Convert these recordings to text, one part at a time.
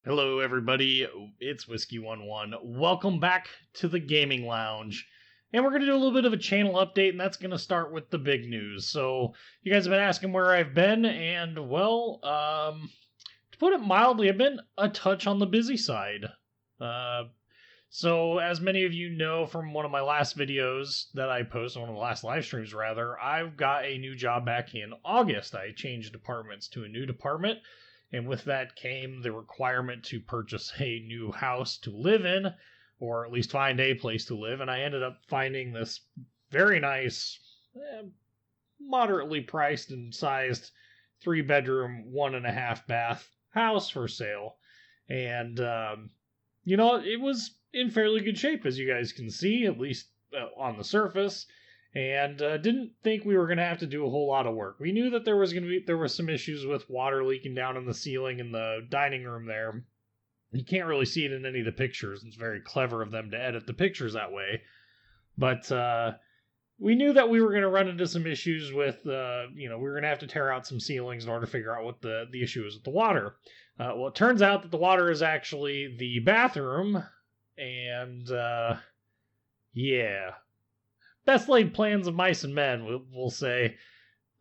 Hello, everybody. It's Whiskey11. Welcome back to the Gaming Lounge. And we're going to do a little bit of a channel update, and that's going to start with the big news. So, you guys have been asking where I've been, and, well, to put it mildly, I've been a touch on the busy side. So, as many of you know from one of my last videos that I posted, one of the last live streams, rather, I've got a new job back in August. I changed departments to a new department. And with that came the requirement to purchase a new house to live in, or at least find a place to live. And I ended up finding this very nice, moderately priced and sized 3-bedroom, 1.5 bath house for sale. And, it was in fairly good shape, as you guys can see, at least on the surface. And didn't think we were going to have to do a whole lot of work. We knew that there were some issues with water leaking down in the ceiling in the dining room there. You can't really see it in any of the pictures. It's very clever of them to edit the pictures that way. But we knew that we were going to run into some issues with, we were going to have to tear out some ceilings in order to figure out what the issue is with the water. Well, it turns out that the water is actually the bathroom. And, yeah. Best laid plans of mice and men, we'll say.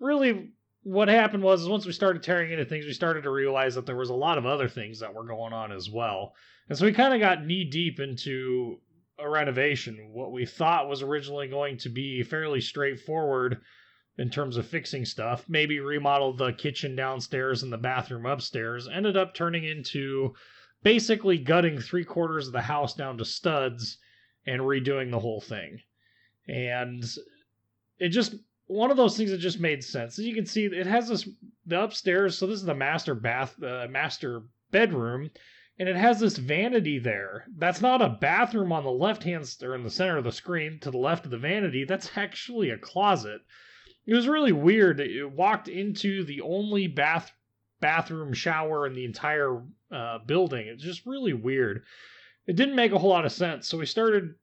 Really, what happened was once we started tearing into things, we started to realize that there was a lot of other things that were going on as well. And so we kind of got knee-deep into a renovation. What we thought was originally going to be fairly straightforward in terms of fixing stuff, maybe remodel the kitchen downstairs and the bathroom upstairs, ended up turning into basically gutting 3/4 of the house down to studs and redoing the whole thing. And it just, one of those things that just made sense. As you can see, it has the upstairs, so this is the master bedroom, and it has this vanity there. That's not a bathroom on the left-hand, or in the center of the screen, to the left of the vanity. That's actually a closet. It was really weird. It walked into the only bathroom shower in the entire building. It's just really weird. It didn't make a whole lot of sense, so we started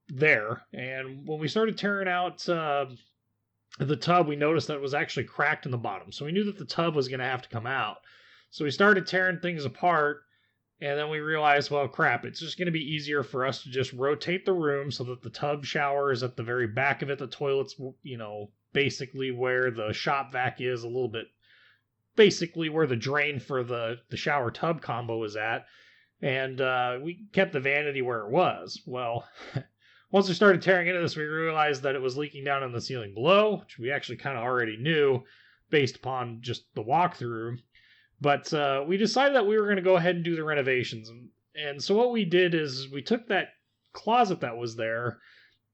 there, and when we started tearing out the tub, we noticed that it was actually cracked in the bottom, so we knew that the tub was going to have to come out. So we started tearing things apart, and then we realized, well, crap, it's just going to be easier for us to just rotate the room so that the tub shower is at the very back of it, the toilet's, basically where the shop vac is, a little bit, basically where the drain for the shower tub combo is at, and we kept the vanity where it was. Well, once we started tearing into this, we realized that it was leaking down in the ceiling below, which we actually kind of already knew based upon just the walkthrough. But we decided that we were going to go ahead and do the renovations. And so what we did is we took that closet that was there,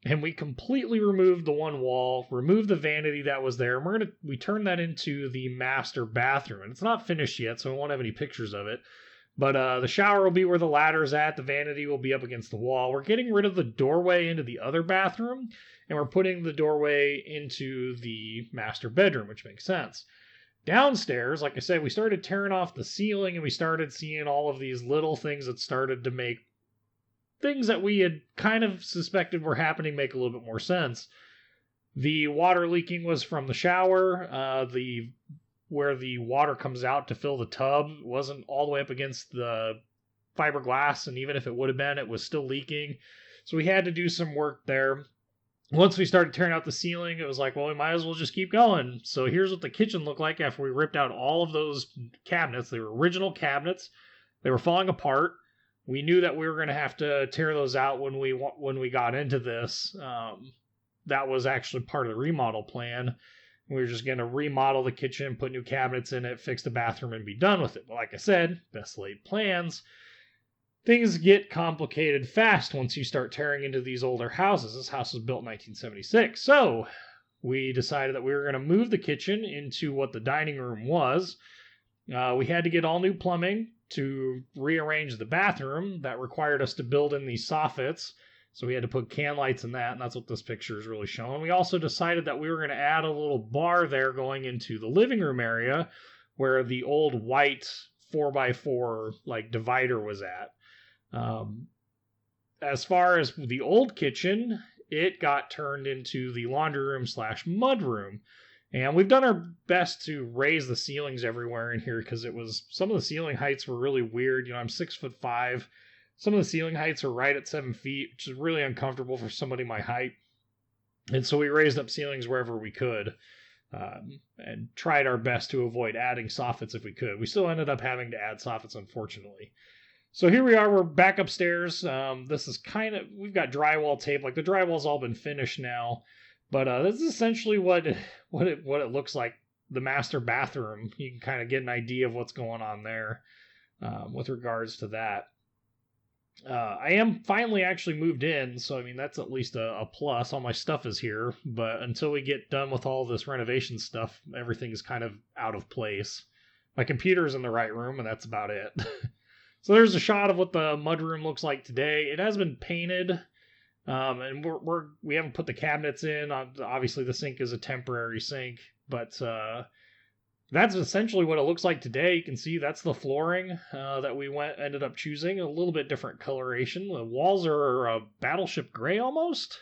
and we completely removed the one wall, removed the vanity that was there, and we turned that into the master bathroom. And it's not finished yet, so we won't have any pictures of it. But the shower will be where the ladder's at. The vanity will be up against the wall. We're getting rid of the doorway into the other bathroom, and we're putting the doorway into the master bedroom, which makes sense. Downstairs, like I said, we started tearing off the ceiling, and we started seeing all of these little things that started to make things that we had kind of suspected were happening make a little bit more sense. The water leaking was from the shower. Where the water comes out to fill the tub wasn't all the way up against the fiberglass, and even if it would have been, it was still leaking. So we had to do some work there. Once we started tearing out the ceiling, it was like, well, we might as well just keep going. So here's what the kitchen looked like after we ripped out all of those cabinets. They were original cabinets. They were falling apart. We knew that we were going to have to tear those out when we got into this. That was actually part of the remodel plan. We were just going to remodel the kitchen, put new cabinets in it, fix the bathroom, and be done with it. But like I said, best laid plans. Things get complicated fast once you start tearing into these older houses. This house was built in 1976. So we decided that we were going to move the kitchen into what the dining room was. We had to get all new plumbing to rearrange the bathroom. That required us to build in these soffits. So we had to put can lights in that, and that's what this picture is really showing. We also decided that we were going to add a little bar there going into the living room area where the old white 4x4 divider was at. As far as the old kitchen, it got turned into the laundry room / mud room. And we've done our best to raise the ceilings everywhere in here because some of the ceiling heights were really weird. I'm 6'5". Some of the ceiling heights are right at 7 feet, which is really uncomfortable for somebody my height. And so we raised up ceilings wherever we could, and tried our best to avoid adding soffits if we could. We still ended up having to add soffits, unfortunately. So here we are, we're back upstairs. This is we've got drywall tape, like the drywall's all been finished now. But this is essentially what it looks like, the master bathroom. You can kind of get an idea of what's going on there with regards to that. I am finally actually moved in, so I mean that's at least a plus. All my stuff is here, but until we get done with all this renovation stuff, everything is kind of out of place. My computer's in the right room, and that's about it. So there's a shot of what the mudroom looks like today. It has been painted. And we haven't put the cabinets in. Obviously, the sink is a temporary sink, but that's essentially what it looks like today. You can see that's the flooring that we ended up choosing. A little bit different coloration. The walls are a battleship gray almost,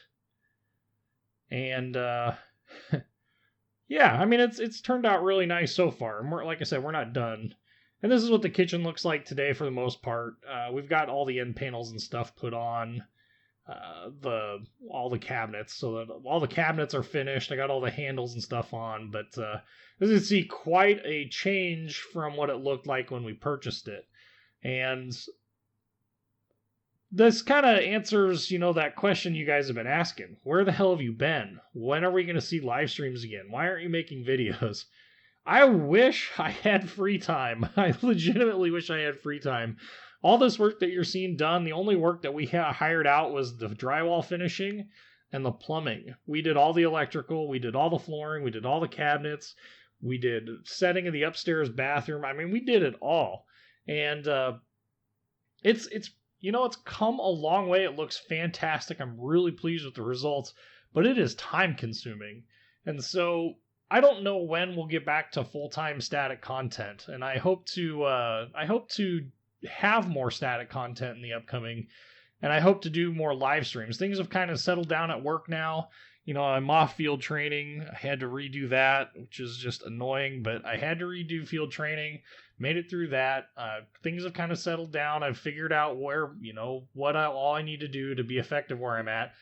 and yeah, I mean it's turned out really nice so far. And like I said, we're not done. And this is what the kitchen looks like today for the most part. We've got all the end panels and stuff put on. All the cabinets, so that all the cabinets are finished. I got all the handles and stuff on, but as you can see, quite a change from what it looked like when we purchased it. And this kind of answers, that question you guys have been asking. Where the hell have you been? When are we going to see live streams again? Why aren't you making videos? I wish I had free time. I legitimately wish I had free time. All this work that you're seeing done, the only work that we hired out was the drywall finishing and the plumbing. We did all the electrical, we did all the flooring, we did all the cabinets, we did setting of the upstairs bathroom. I mean, we did it all. And it's come a long way. It looks fantastic. I'm really pleased with the results, but it is time consuming. And so I don't know when we'll get back to full-time static content, and I hope to have more static content in the upcoming, and I hope to do more live streams. Things have kind of settled down at work now. I'm off field training. I had to redo that, which is just annoying, but I had to redo field training, made it through that. Things have kind of settled down. I've figured out where, all I need to do to be effective where I'm at.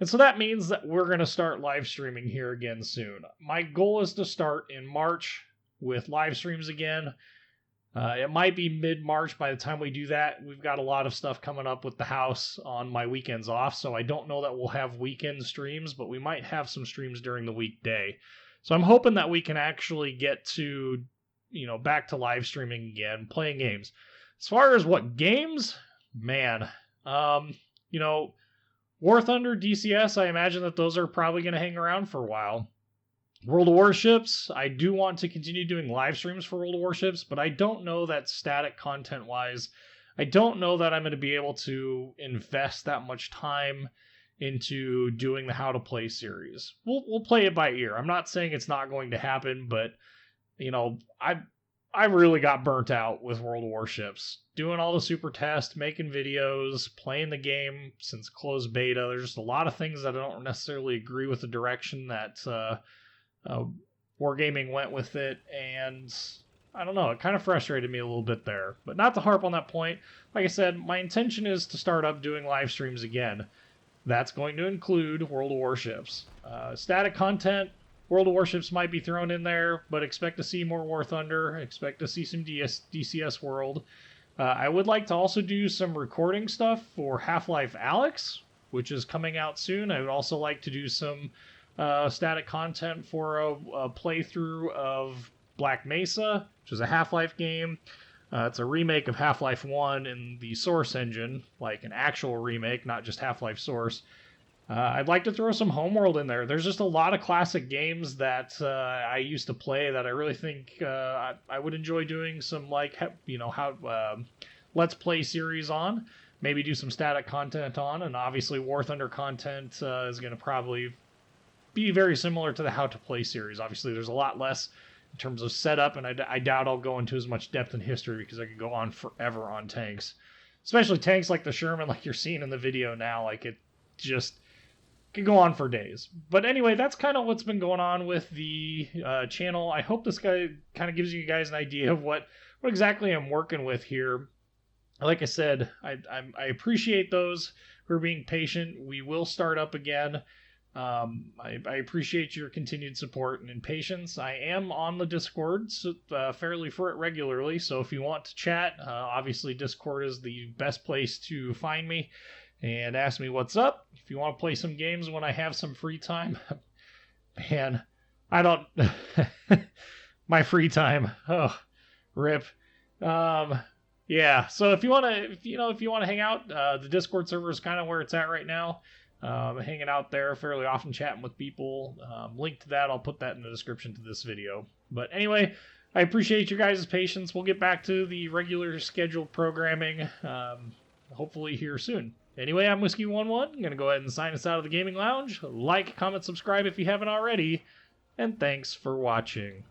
And so that means that we're going to start live streaming here again soon. My goal is to start in March with live streams again. It might be mid-March by the time we do that. We've got a lot of stuff coming up with the house on my weekends off, so I don't know that we'll have weekend streams, but we might have some streams during the weekday. So I'm hoping that we can actually get to, back to live streaming again, playing games. As far as what games, man, War Thunder, DCS, I imagine that those are probably going to hang around for a while. World of Warships, I do want to continue doing live streams for World of Warships, but I don't know that static content-wise, I don't know that I'm going to be able to invest that much time into doing the How to Play series. We'll play it by ear. I'm not saying it's not going to happen, but, I really got burnt out with World of Warships. Doing all the super tests, making videos, playing the game since closed beta. There's just a lot of things that I don't necessarily agree with the direction that Wargaming went with it, and I don't know, it kind of frustrated me a little bit there. But not to harp on that point, like I said, my intention is to start up doing live streams again. That's going to include World of Warships. Static content, World of Warships might be thrown in there, but expect to see more War Thunder, expect to see some DCS World. I would like to also do some recording stuff for Half-Life Alyx, which is coming out soon. I would also like to do some static content for a playthrough of Black Mesa, which is a Half-Life game. It's a remake of Half-Life 1 in the Source engine, like an actual remake, not just Half-Life Source. I'd like to throw some Homeworld in there. There's just a lot of classic games that I used to play that I really think I would enjoy doing some, Let's Play series on. Maybe do some static content on, and obviously War Thunder content is going to probably be very similar to the How to Play series. Obviously, there's a lot less in terms of setup, and I doubt I'll go into as much depth in history because I could go on forever on tanks. Especially tanks like the Sherman, like you're seeing in the video now. Like, it just... could go on for days. But anyway, that's kind of what's been going on with the channel. I hope this guy kind of gives you guys an idea of what exactly I'm working with here. Like I said, I appreciate those who are being patient. We will start up again. I appreciate your continued support and patience. I am on the Discord fairly regularly, so if you want to chat, obviously Discord is the best place to find me and ask me what's up. If you want to play some games when I have some free time, man, I don't. My free time, oh, rip. Yeah. So if you want to hang out, the Discord server is kind of where it's at right now. Hanging out there fairly often, chatting with people. Link to that, I'll put that in the description to this video. But anyway, I appreciate your guys' patience. We'll get back to the regular scheduled programming, hopefully here soon. Anyway, I'm Whiskey11. I'm going to go ahead and sign us out of the gaming lounge. Like, comment, subscribe if you haven't already. And thanks for watching.